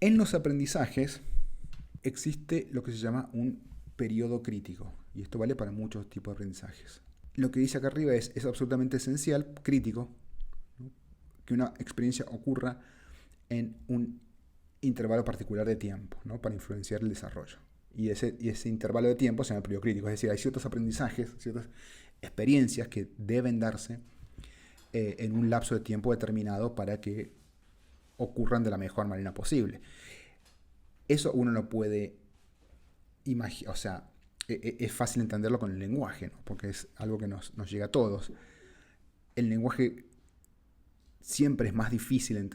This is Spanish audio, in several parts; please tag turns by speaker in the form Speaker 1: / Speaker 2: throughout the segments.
Speaker 1: En los aprendizajes existe lo que se llama un periodo crítico, y esto vale para muchos tipos de aprendizajes. Lo que dice acá arriba es absolutamente esencial, crítico, ¿no?, que una experiencia ocurra en un intervalo particular de tiempo, ¿no?, para influenciar el desarrollo. Y ese intervalo de tiempo se llama el periodo crítico, es decir, hay ciertos aprendizajes, ciertas experiencias que deben darse en un lapso de tiempo determinado para que ocurran de la mejor manera posible. Eso uno no puede imaginar, o sea, es fácil entenderlo con el lenguaje, ¿no?, porque es algo que nos llega a todos. El lenguaje siempre es más difícil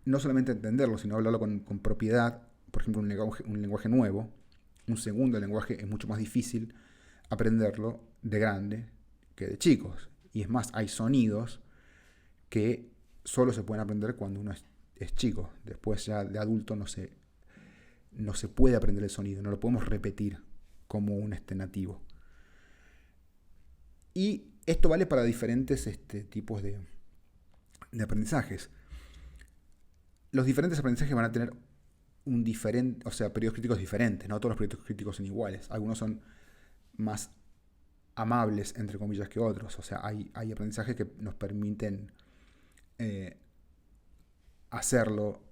Speaker 1: no solamente entenderlo, sino hablarlo con propiedad. Por ejemplo, un lenguaje nuevo, un segundo lenguaje, es mucho más difícil aprenderlo de grande que de chicos. Y es más, hay sonidos que solo se pueden aprender cuando uno es chico. Después ya de adulto no se puede aprender el sonido, no lo podemos repetir como un nativo. Y esto vale para diferentes tipos de aprendizajes. Los diferentes aprendizajes van a tener periodos críticos diferentes, no todos los periodos críticos son iguales. Algunos son más amables, entre comillas, que otros. O sea, hay aprendizajes que nos permiten hacerlo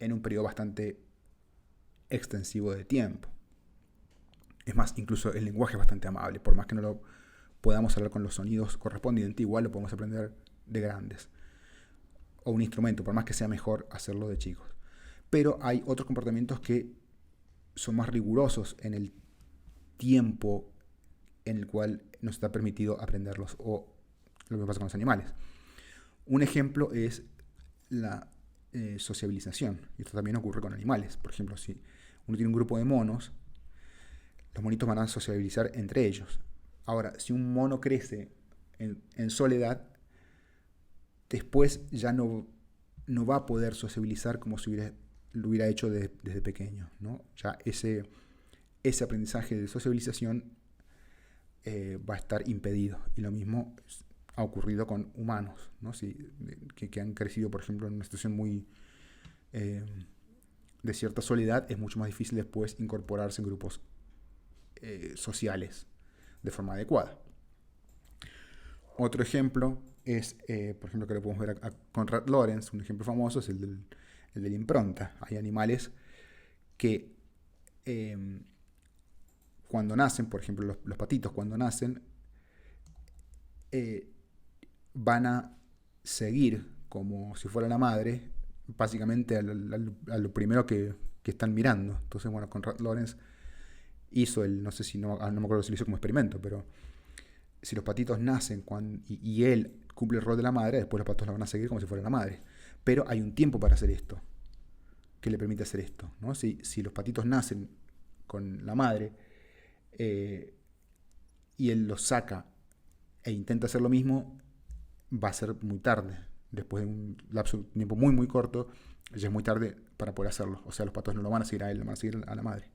Speaker 1: en un periodo bastante extensivo de tiempo. Es más, incluso el lenguaje es bastante amable. Por más que no lo podamos hablar con los sonidos correspondientes, igual lo podemos aprender de grandes. O un instrumento, por más que sea mejor hacerlo de chicos. Pero hay otros comportamientos que son más rigurosos en el tiempo en el cual nos está permitido aprenderlos, o lo que pasa con los animales. Un ejemplo es la sociabilización, y esto también ocurre con animales. Por ejemplo, si uno tiene un grupo de monos, los monitos van a sociabilizar entre ellos. Ahora, si un mono crece en soledad, después ya no va a poder sociabilizar como si lo hubiera hecho desde pequeño, ¿no? Ya ese aprendizaje de sociabilización va a estar impedido. Y lo mismo ha ocurrido con humanos, ¿no? Que han crecido, por ejemplo, en una situación muy de cierta soledad. Es mucho más difícil después incorporarse en grupos sociales de forma adecuada. Otro ejemplo es, por ejemplo, que lo podemos ver a Konrad Lorenz. Un ejemplo famoso es el de la impronta. Hay animales que cuando nacen, por ejemplo los patitos cuando nacen, van a seguir como si fuera la madre, básicamente a lo primero que están mirando. Entonces, bueno, Konrad Lorenz hizo no sé si no me acuerdo si lo hizo como experimento, pero si los patitos nacen y él cumple el rol de la madre, después los patos la van a seguir como si fuera la madre. Pero hay un tiempo para hacer esto, que le permite hacer esto, ¿no? Si los patitos nacen con la madre y él los saca e intenta hacer lo mismo, va a ser muy tarde. Después de un lapso de tiempo muy muy corto, ya es muy tarde para poder hacerlo. O sea, los patos no lo van a seguir a él, lo van a seguir a la madre.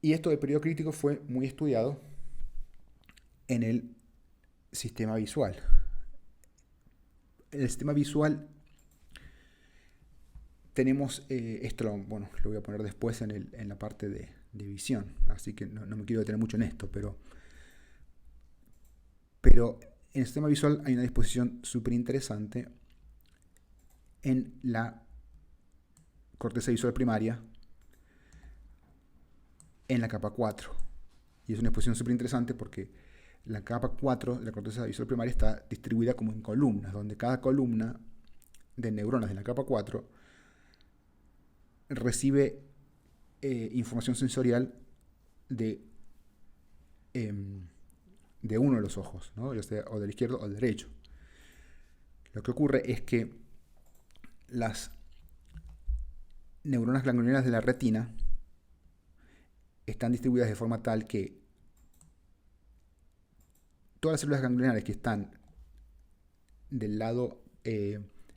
Speaker 1: Y esto del periodo crítico fue muy estudiado en el sistema visual. En el sistema visual tenemos esto, lo voy a poner después en la parte de visión, así que no me quiero detener mucho en esto, pero en el sistema visual hay una disposición súper interesante en la corteza visual primaria, en la capa 4. Y es una disposición súper interesante porque la capa 4 de la corteza visual primaria está distribuida como en columnas, donde cada columna de neuronas de la capa 4 recibe información sensorial de uno de los ojos, ¿no? Ya sea o del izquierdo o del derecho. Lo que ocurre es que las neuronas ganglionares de la retina están distribuidas de forma tal que todas las células ganglionares que están del lado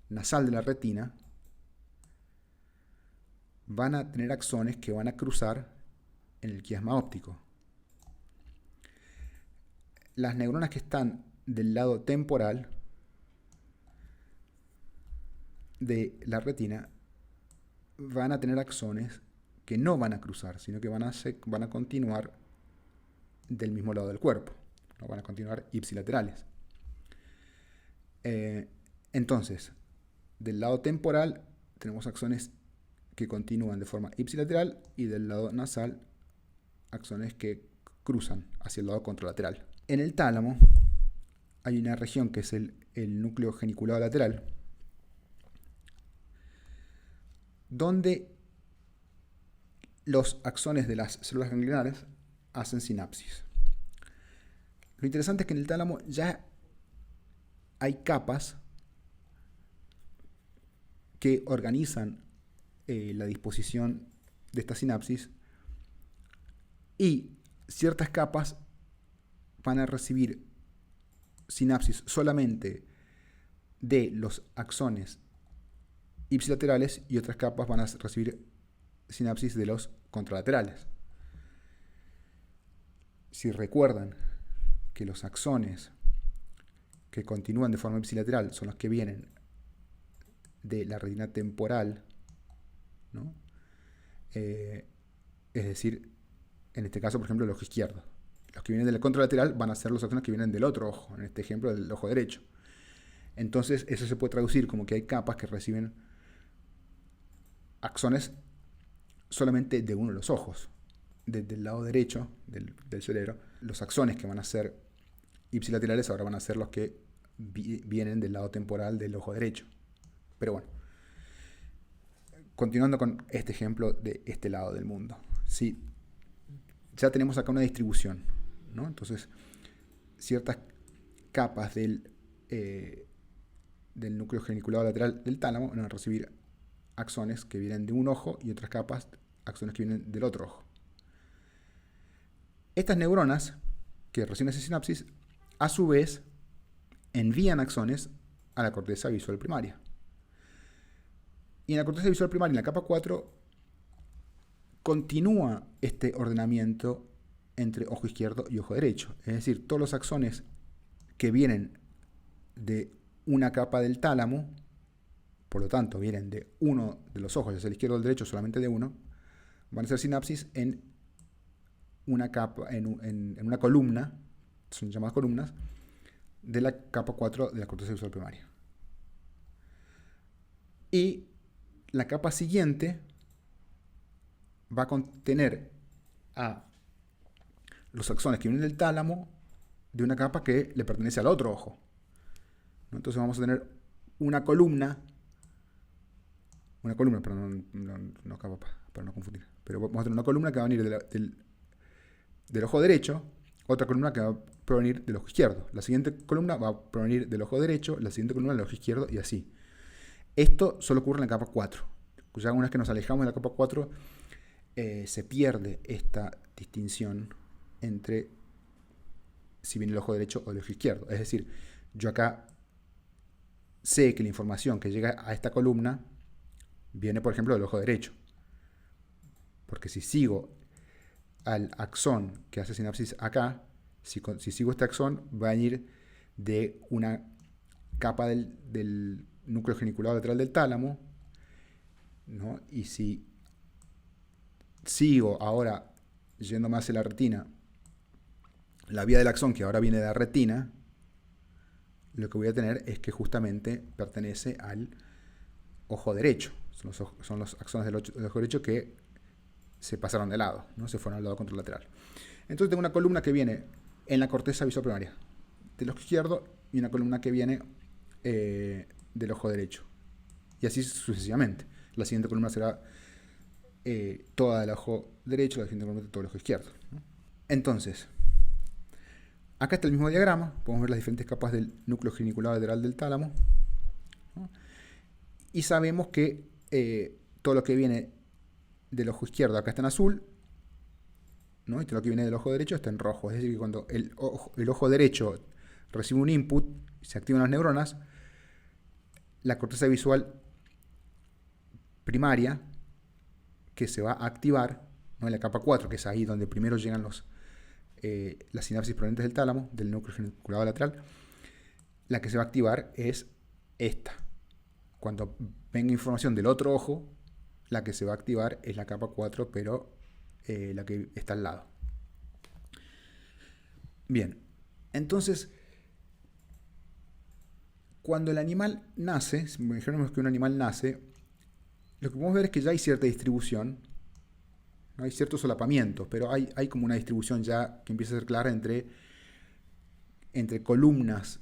Speaker 1: nasal de la retina van a tener axones que van a cruzar en el quiasma óptico. Las neuronas que están del lado temporal de la retina van a tener axones que no van a cruzar, sino que van a continuar del mismo lado del cuerpo, no van a continuar ipsilaterales. Entonces, del lado temporal tenemos axones que continúan de forma ipsilateral y del lado nasal axones que cruzan hacia el lado contralateral. En el tálamo hay una región que es el núcleo geniculado lateral, donde los axones de las células ganglionares hacen sinapsis. Lo interesante es que en el tálamo ya hay capas que organizan la disposición de esta sinapsis, y ciertas capas van a recibir sinapsis solamente de los axones ipsilaterales y otras capas van a recibir sinapsis de los contralaterales. Si recuerdan que los axones que continúan de forma ipsilateral son los que vienen de la retina temporal, ¿no? Es decir, en este caso, por ejemplo, el ojo izquierdo. Los que vienen del contralateral van a ser los axones que vienen del otro ojo, en este ejemplo, del ojo derecho. Entonces, eso se puede traducir como que hay capas que reciben axones solamente de uno de los ojos. Desde el lado derecho del cerebro, los axones que van a ser ipsilaterales ahora van a ser los que vienen del lado temporal del ojo derecho. Pero bueno, continuando con este ejemplo de este lado del mundo. Sí, ya tenemos acá una distribución, ¿no? Entonces, ciertas capas del núcleo geniculado lateral del tálamo van a recibir axones que vienen de un ojo y otras capas axones que vienen del otro ojo. Estas neuronas que reciben esa sinapsis, a su vez, envían axones a la corteza visual primaria. Y en la corteza visual primaria, en la capa 4, continúa este ordenamiento entre ojo izquierdo y ojo derecho. Es decir, todos los axones que vienen de una capa del tálamo, por lo tanto vienen de uno de los ojos, ya sea el izquierdo o el derecho, solamente de uno, van a hacer sinapsis en una capa, en una columna, son llamadas columnas, de la capa 4 de la corteza visual primaria. Y la capa siguiente va a contener a los axones que vienen del tálamo de una capa que le pertenece al otro ojo, ¿no? Entonces vamos a tener una columna, pero no capa, para no confundir. Pero vamos a tener una columna que va a venir del ojo derecho, otra columna que va a provenir del ojo izquierdo. La siguiente columna va a provenir del ojo derecho, la siguiente columna del ojo izquierdo y así. Esto solo ocurre en la capa 4. Ya una vez que nos alejamos de la capa 4, se pierde esta distinción entre si viene el ojo derecho o el ojo izquierdo. Es decir, yo acá sé que la información que llega a esta columna viene, por ejemplo, del ojo derecho. Porque si sigo al axón que hace sinapsis acá, si sigo este axón, va a venir de una capa del núcleo geniculado lateral del tálamo, ¿no? Y si sigo ahora yendo más hacia la retina, la vía del axón que ahora viene de la retina, lo que voy a tener es que justamente pertenece al ojo derecho. Son los axones del ojo derecho que se pasaron de lado, ¿no? Se fueron al lado contralateral. Entonces tengo una columna que viene en la corteza visual primaria del ojo izquierdo y una columna que viene del ojo derecho. Y así sucesivamente. La siguiente columna será toda del ojo derecho, la siguiente columna todo el ojo izquierdo, ¿no? Entonces, acá está el mismo diagrama. Podemos ver las diferentes capas del núcleo geniculado lateral del tálamo, ¿no? Y sabemos que todo lo que viene del ojo izquierdo acá está en azul, ¿no? Y todo lo que viene del ojo derecho está en rojo. Es decir, que cuando el ojo derecho recibe un input, se activan las neuronas, la corteza visual primaria, que se va a activar, ¿no? En la capa 4, que es ahí donde primero llegan las sinapsis provenientes del tálamo, del núcleo geniculado lateral, la que se va a activar es esta. Cuando venga información del otro ojo, la que se va a activar es la capa 4, pero la que está al lado. Bien, entonces, cuando el animal nace, si me dijeron que un animal nace, lo que podemos ver es que ya hay cierta distribución, no hay cierto solapamiento, pero hay como una distribución ya que empieza a ser clara entre columnas,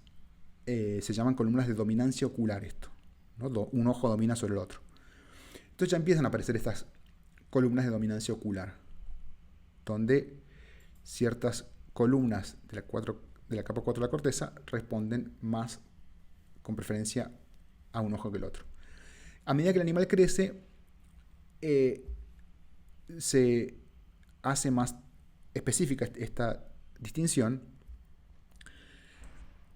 Speaker 1: se llaman columnas de dominancia ocular esto, ¿no? Un ojo domina sobre el otro. Entonces ya empiezan a aparecer estas columnas de dominancia ocular, donde ciertas columnas de la capa 4 de la corteza responden más con preferencia a un ojo que el otro. A medida que el animal crece, se hace más específica esta distinción,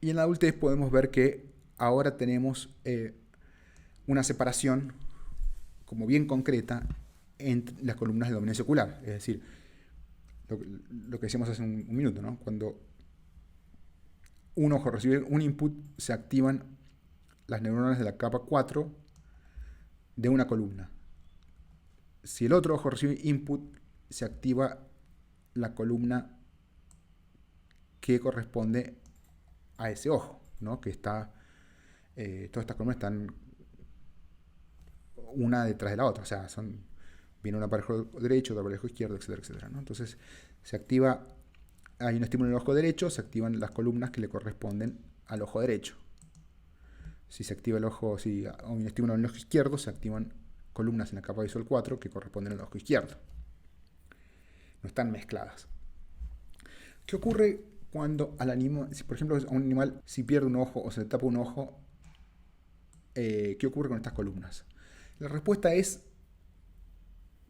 Speaker 1: y en la adultez podemos ver que ahora tenemos una separación como bien concreta entre las columnas de dominancia ocular. Es decir, lo que decíamos hace un minuto, ¿no? Cuando un ojo recibe un input, se activan las neuronas de la capa 4 de una columna. Si el otro ojo recibe input, se activa la columna que corresponde a ese ojo, ¿no? Que está, todas estas columnas están una detrás de la otra, o sea, viene un aparejo derecho, otro aparejo izquierdo, etcétera, etcétera, ¿no? Entonces se activa, hay un estímulo en el ojo derecho, se activan las columnas que le corresponden al ojo derecho. Si se activa si hay un estímulo en el ojo izquierdo, se activan columnas en la capa visual 4 que corresponden al ojo izquierdo. No están mezcladas. ¿Qué ocurre cuando al animal, si por ejemplo a un animal, si pierde un ojo o se le tapa un ojo, qué ocurre con estas columnas? La respuesta es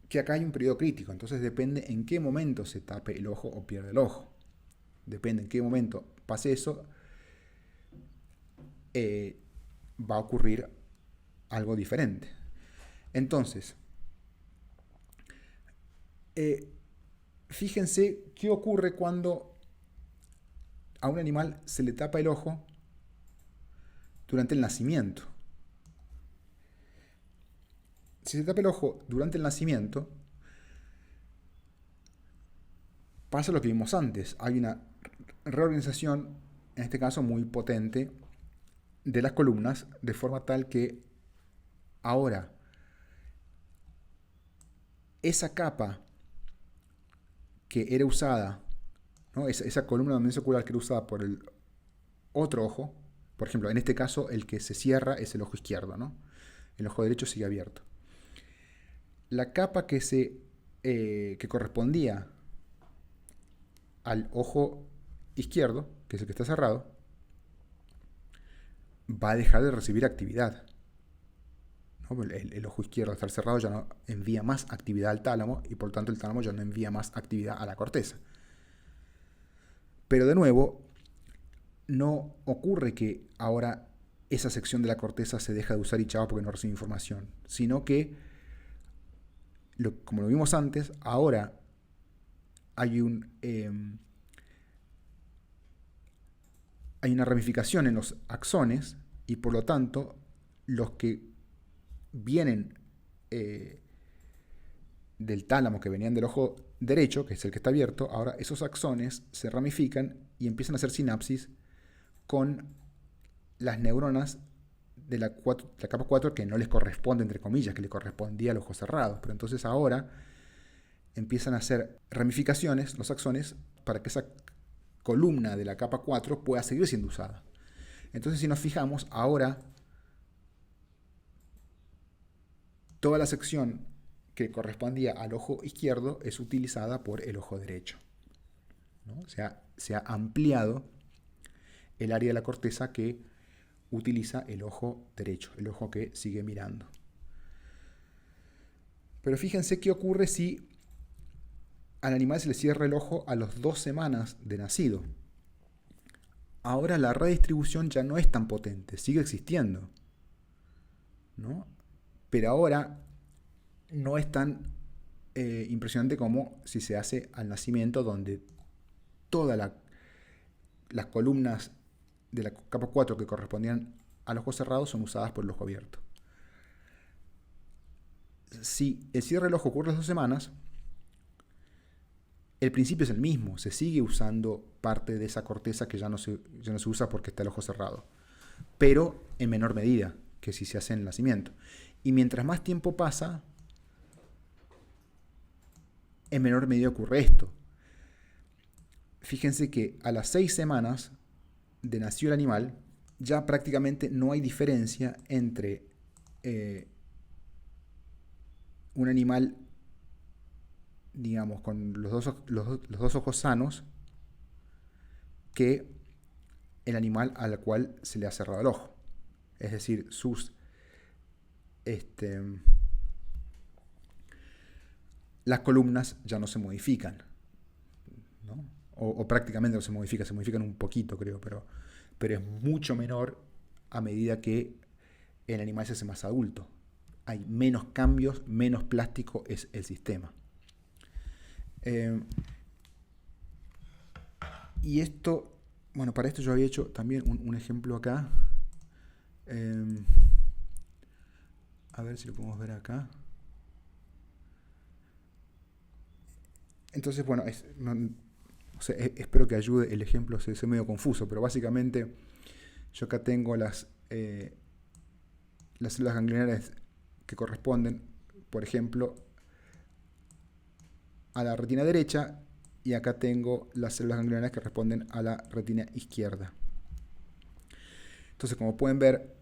Speaker 1: que acá hay un periodo crítico, entonces depende en qué momento se tape el ojo o pierde el ojo. Depende en qué momento pase eso, va a ocurrir algo diferente. Entonces, fíjense qué ocurre cuando a un animal se le tapa el ojo durante el nacimiento. Si se tapa el ojo durante el nacimiento, pasa lo que vimos antes. Hay una reorganización, en este caso muy potente, de las columnas, de forma tal que ahora esa capa que era usada, ¿no? esa columna de dominancia ocular que era usada por el otro ojo, por ejemplo, en este caso el que se cierra es el ojo izquierdo, ¿no? El ojo derecho sigue abierto. La capa que correspondía al ojo izquierdo, que es el que está cerrado, va a dejar de recibir actividad, ¿no? El ojo izquierdo, al estar cerrado, ya no envía más actividad al tálamo y por tanto el tálamo ya no envía más actividad a la corteza. Pero de nuevo, no ocurre que ahora esa sección de la corteza se deja de usar y chao porque no recibe información, sino que, como lo vimos antes, ahora hay hay una ramificación en los axones y por lo tanto los que vienen del tálamo, que venían del ojo derecho, que es el que está abierto, ahora esos axones se ramifican y empiezan a hacer sinapsis con las neuronas de la capa 4 que no les corresponde, entre comillas, que le correspondía al ojo cerrado. Pero entonces ahora empiezan a hacer ramificaciones, los axones, para que esa columna de la capa 4 pueda seguir siendo usada. Entonces, si nos fijamos, ahora toda la sección que correspondía al ojo izquierdo es utilizada por el ojo derecho, ¿no? O sea, se ha ampliado el área de la corteza que utiliza el ojo derecho, el ojo que sigue mirando. Pero fíjense qué ocurre si al animal se le cierra el ojo a las 2 semanas de nacido. Ahora la redistribución ya no es tan potente, sigue existiendo, ¿no? Pero ahora no es tan impresionante como si se hace al nacimiento, donde todas las columnas de la capa 4 que correspondían al ojo cerrado son usadas por el ojo abierto. si el cierre del ojo ocurre a las 2 semanas, el principio es el mismo, se sigue usando parte de esa corteza que ya no se usa porque está el ojo cerrado, pero en menor medida que si se hace en el nacimiento. Y mientras más tiempo pasa, en menor medida ocurre esto. Fíjense que a las 6 semanas de nació el animal, ya prácticamente no hay diferencia entre un animal, digamos, con los dos ojos sanos, que el animal al cual se le ha cerrado el ojo. Es decir, las columnas ya no se modifican, ¿no? O prácticamente no se modifican un poquito, creo, pero es mucho menor a medida que el animal se hace más adulto. Hay menos cambios, menos plástico es el sistema. Y esto, bueno, para esto yo había hecho también un ejemplo acá. A ver si lo podemos ver acá. Entonces, bueno, espero que ayude el ejemplo, es medio confuso, pero básicamente yo acá tengo las células ganglionares que corresponden, por ejemplo, a la retina derecha, y acá tengo las células ganglionares que responden a la retina izquierda. Entonces, como pueden ver,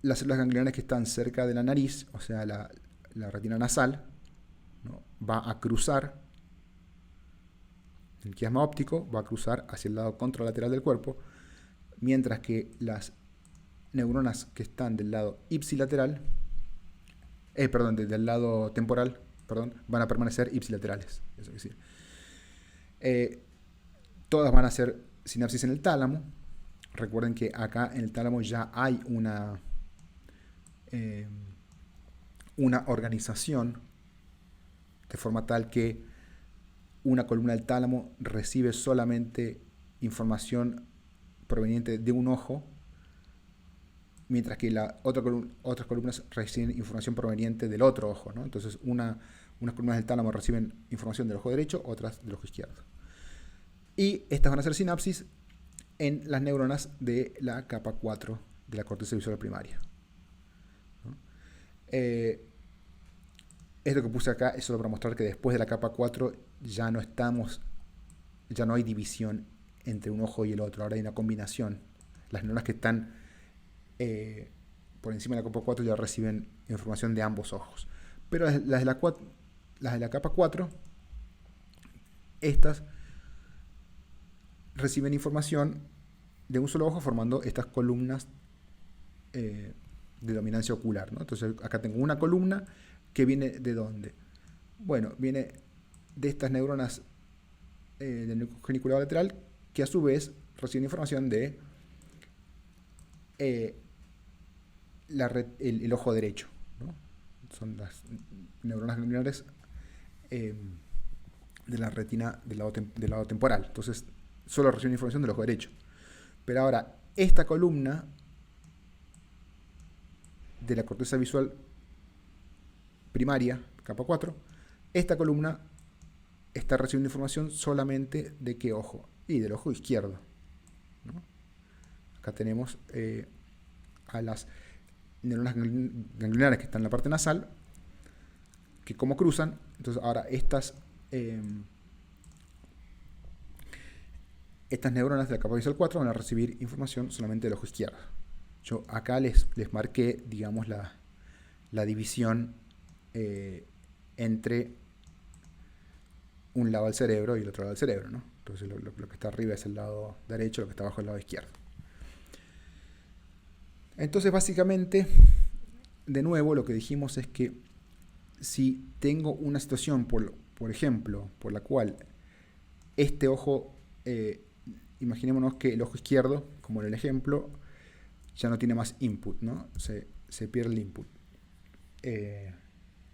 Speaker 1: las células ganglionares que están cerca de la nariz, o sea, la retina nasal, ¿no?, va a cruzar el quiasma óptico, va a cruzar hacia el lado contralateral del cuerpo, mientras que las neuronas que están del lado ipsilateral, del lado temporal, van a permanecer ipsilaterales. Eso es decir, todas van a hacer sinapsis en el tálamo. Recuerden que acá en el tálamo ya hay una organización de forma tal que una columna del tálamo recibe solamente información proveniente de un ojo, mientras que otras columnas reciben información proveniente del otro ojo, ¿no? Entonces unas columnas del tálamo reciben información del ojo derecho, otras del ojo izquierdo. Y estas van a hacer sinapsis en las neuronas de la capa 4 de la corteza visual primaria, ¿no? Esto que puse acá es solo para mostrar que después de la capa 4 ya no hay división entre un ojo y el otro, ahora hay una combinación. Las neuronas que están por encima de la capa 4 ya reciben información de ambos ojos. Pero las de la capa 4, estas reciben información de un solo ojo formando estas columnas de dominancia ocular, ¿no? Entonces acá tengo una columna que viene ¿de dónde? Bueno, viene de estas neuronas del núcleo geniculado lateral, que a su vez reciben información de el ojo derecho, ¿no? Son las neuronas ganglionares de la retina del lado temporal. Entonces solo reciben información del ojo derecho. Pero ahora, esta columna de la corteza visual primaria, capa 4, esta columna está recibiendo información solamente de qué ojo, y del ojo izquierdo, ¿no? Acá tenemos a las neuronas ganglionares que están en la parte nasal, que como cruzan, entonces ahora estas neuronas de la capa visual 4 van a recibir información solamente del ojo izquierdo. Yo acá les marqué, digamos, la división entre un lado del cerebro y el otro lado del cerebro, ¿no? Entonces lo que está arriba es el lado derecho, lo que está abajo es el lado izquierdo. Entonces, básicamente, de nuevo, lo que dijimos es que si tengo una situación, por ejemplo, por la cual este ojo, imaginémonos que el ojo izquierdo, como en el ejemplo, ya no tiene más input, ¿no? Se pierde el input.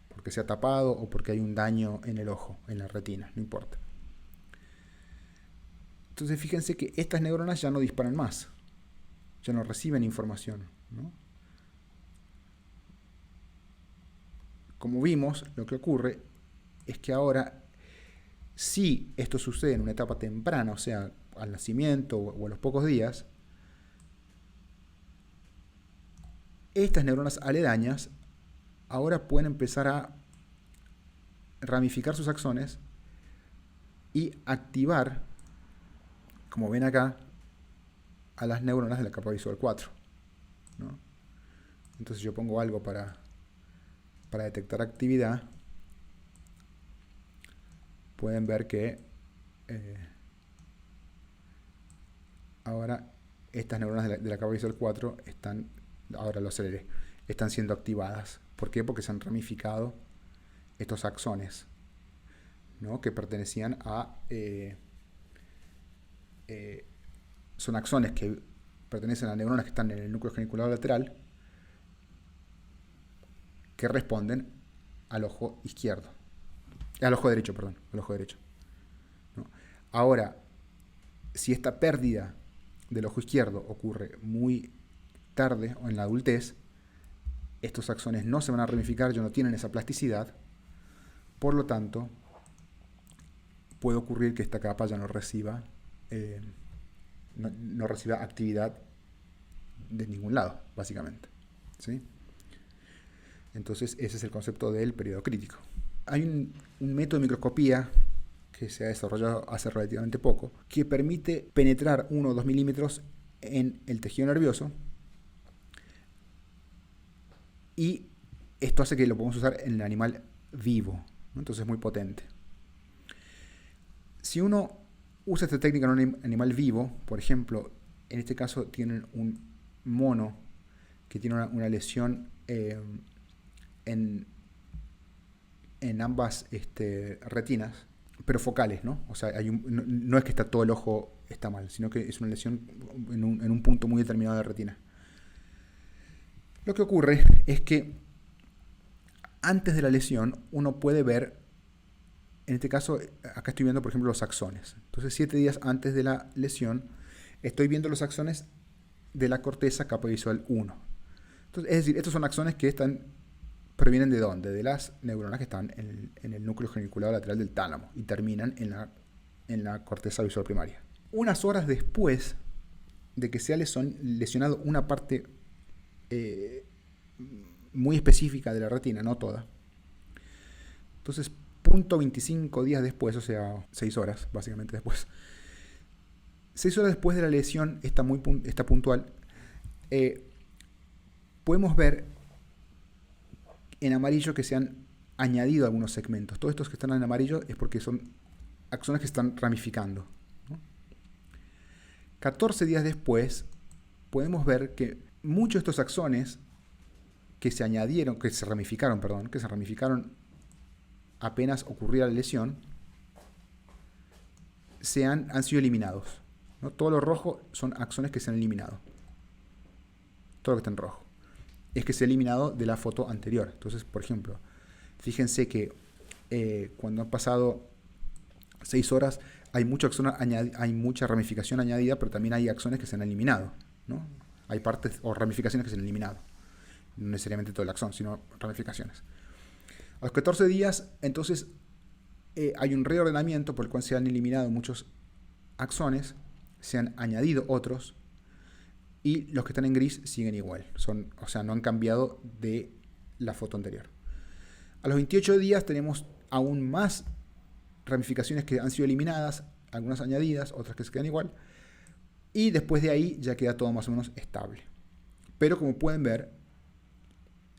Speaker 1: Porque se ha tapado o porque hay un daño en el ojo, en la retina, no importa. Entonces fíjense que estas neuronas ya no disparan más, ya no reciben información, ¿no? como vimos, lo que ocurre es que ahora, si esto sucede en una etapa temprana, o sea, al nacimiento o a los pocos días, estas neuronas aledañas ahora pueden empezar a ramificar sus axones y activar, como ven acá, a las neuronas de la capa visual 4, ¿no? Entonces yo pongo algo para detectar actividad. Pueden ver que ahora estas neuronas de la capa visual 4 están, ahora lo aceleré, están siendo activadas. ¿Por qué? Porque se han ramificado estos axones, ¿no? Que pertenecían a... son axones que pertenecen a neuronas que están en el núcleo geniculado lateral, que responden al ojo izquierdo. Al ojo derecho, perdón. Al ojo derecho, ¿no? Ahora, si esta pérdida del ojo izquierdo ocurre muy tarde o en la adultez, estos axones no se van a ramificar, ya no tienen esa plasticidad. Por lo tanto, puede ocurrir que esta capa ya no reciba no reciba actividad de ningún lado, básicamente, ¿sí? Entonces, ese es el concepto del periodo crítico. Hay un método de microscopía que se ha desarrollado hace relativamente poco, que permite penetrar 1 o 2 milímetros en el tejido nervioso, y esto hace que lo podamos usar en el animal vivo, ¿no? Entonces es muy potente. Si uno usa esta técnica en un animal vivo, por ejemplo, en este caso tienen un mono que tiene una lesión en ambas retinas, pero focales, ¿no? O sea, no es que está todo el ojo está mal, sino que es una lesión en un punto muy determinado de la retina. Lo que ocurre es que antes de la lesión uno puede ver, en este caso, acá estoy viendo, por ejemplo, los axones. Entonces, 7 días antes de la lesión, estoy viendo los axones de la corteza capa visual 1. Entonces, es decir, estos son axones que provienen ¿de dónde? De las neuronas que están en el núcleo geniculado lateral del tálamo y terminan en la corteza visual primaria. Unas horas después de que se ha lesionado una parte muy específica de la retina, no toda. Entonces, 0.25 días después, o sea, 6 horas básicamente después, 6 horas después de la lesión, esta puntual, podemos ver en amarillo que se han añadido algunos segmentos. Todos estos que están en amarillo es porque son axones que están ramificando, ¿no? 14 días después podemos ver que muchos de estos axones que se ramificaron apenas ocurría la lesión, han sido eliminados, ¿no? Todo lo rojo son axones que se han eliminado. Todo lo que está en rojo es que se ha eliminado de la foto anterior. Entonces, por ejemplo, fíjense que cuando han pasado 6 horas hay mucha ramificación añadida, pero también hay axones que se han eliminado, ¿no? Hay partes o ramificaciones que se han eliminado. No necesariamente todo el axón, sino ramificaciones. A los 14 días, entonces, hay un reordenamiento por el cual se han eliminado muchos axones, se han añadido otros, y los que están en gris siguen igual. O sea, no han cambiado de la foto anterior. A los 28 días tenemos aún más ramificaciones que han sido eliminadas, algunas añadidas, otras que se quedan igual, y después de ahí ya queda todo más o menos estable. Pero como pueden ver,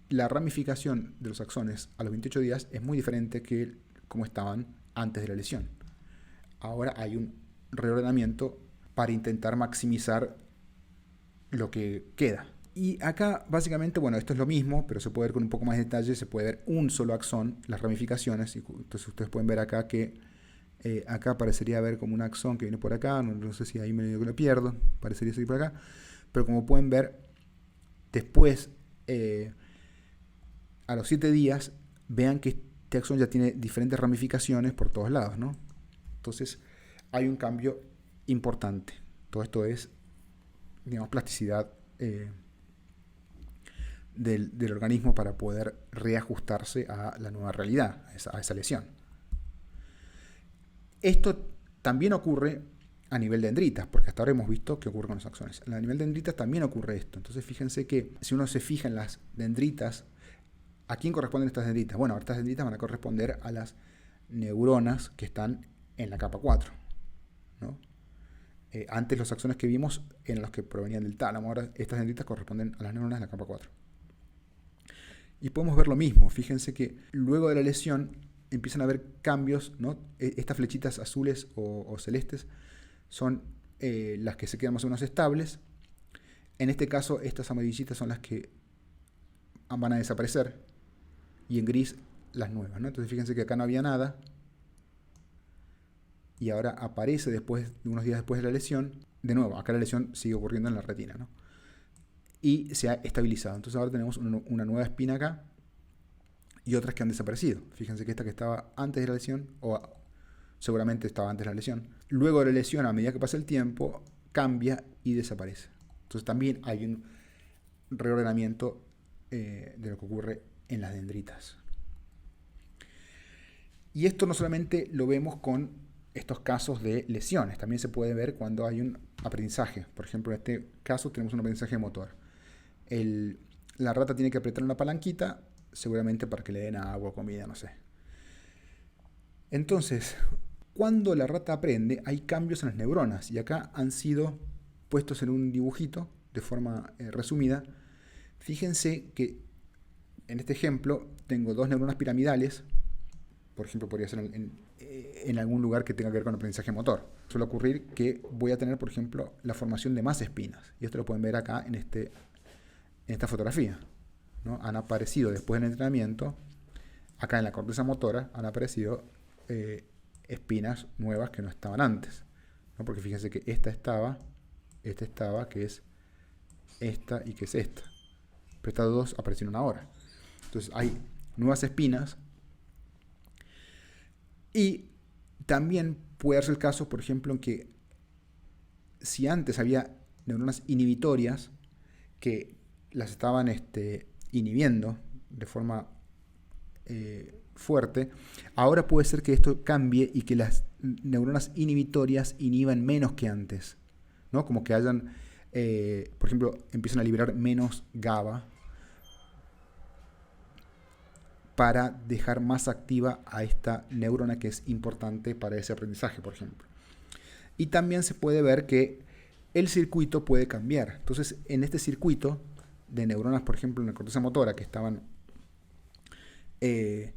Speaker 1: la ramificación de los axones a los 28 días es muy diferente que como estaban antes de la lesión. Ahora hay un reordenamiento para intentar maximizar lo que queda. Y acá básicamente, bueno, esto es lo mismo, pero se puede ver con un poco más de detalle. Se puede ver un solo axón, las ramificaciones. Y entonces ustedes pueden ver acá que acá parecería haber como un axón que viene por acá. No sé si ahí medio que lo pierdo, parecería seguir por acá. Pero como pueden ver, después a los 7 días, vean que este axón ya tiene diferentes ramificaciones por todos lados, ¿no? Entonces hay un cambio importante. Todo esto es, digamos, plasticidad del organismo para poder reajustarse a la nueva realidad, a esa lesión. Esto también ocurre a nivel de dendritas, porque hasta ahora hemos visto que ocurre con los axones. A nivel de dendritas también ocurre esto. Entonces fíjense que si uno se fija en las dendritas, ¿a quién corresponden estas dendritas? Bueno, estas dendritas van a corresponder a las neuronas que están en la capa 4, ¿no? Antes los axones que vimos eran los que provenían del tálamo, ahora estas dendritas corresponden a las neuronas de la capa 4. Y podemos ver lo mismo, fíjense que luego de la lesión empiezan a haber cambios, ¿no? Estas flechitas azules o celestes son las que se quedan más o menos estables. En este caso estas amarillitas son las que van a desaparecer y en gris las nuevas, ¿no? Entonces fíjense que acá no había nada y ahora aparece unos días después de la lesión. De nuevo, acá la lesión sigue ocurriendo en la retina, ¿no? Y se ha estabilizado. Entonces ahora tenemos una nueva espina acá y otras que han desaparecido. Fíjense que esta que estaba antes de la lesión, o seguramente estaba antes de la lesión, luego de la lesión, a medida que pasa el tiempo, cambia y desaparece. Entonces también hay un reordenamiento de lo que ocurre en las dendritas. Y esto no solamente lo vemos con estos casos de lesiones, también se puede ver cuando hay un aprendizaje. Por ejemplo, en este caso tenemos un aprendizaje motor. La rata tiene que apretar una palanquita, seguramente para que le den agua o comida, no sé. Entonces, cuando la rata aprende, hay cambios en las neuronas, y acá han sido puestos en un dibujito de forma resumida. Fíjense que en este ejemplo tengo dos neuronas piramidales. Por ejemplo, podría ser en algún lugar que tenga que ver con aprendizaje motor. Suele ocurrir que voy a tener, por ejemplo, la formación de más espinas. Y esto lo pueden ver acá en esta fotografía, ¿no? Han aparecido después del entrenamiento, acá en la corteza motora, han aparecido espinas nuevas que no estaban antes, ¿no? Porque fíjense que esta estaba, que es esta y que es esta. Pero estas dos aparecieron ahora. Entonces hay nuevas espinas. Y también puede darse el caso, por ejemplo, en que si antes había neuronas inhibitorias que las estaban inhibiendo de forma fuerte, ahora puede ser que esto cambie y que las neuronas inhibitorias inhiban menos que antes, ¿no? Como que hayan, por ejemplo, empiezan a liberar menos GABA para dejar más activa a esta neurona que es importante para ese aprendizaje, por ejemplo. Y también se puede ver que el circuito puede cambiar. Entonces, en este circuito de neuronas, por ejemplo, en la corteza motora, que estaban, que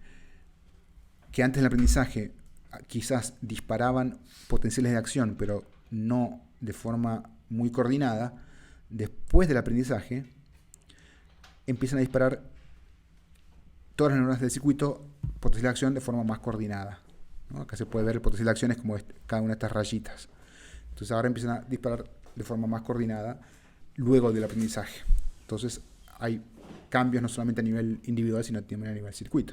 Speaker 1: antes del aprendizaje quizás disparaban potenciales de acción, pero no de forma muy coordinada, después del aprendizaje empiezan a disparar todas las neuronas del circuito potencial de acción de forma más coordinada, ¿no? Acá se puede ver el potencial de acción es como cada una de estas rayitas. Entonces ahora empiezan a disparar de forma más coordinada luego del aprendizaje. Entonces hay cambios no solamente a nivel individual, sino también a nivel circuito.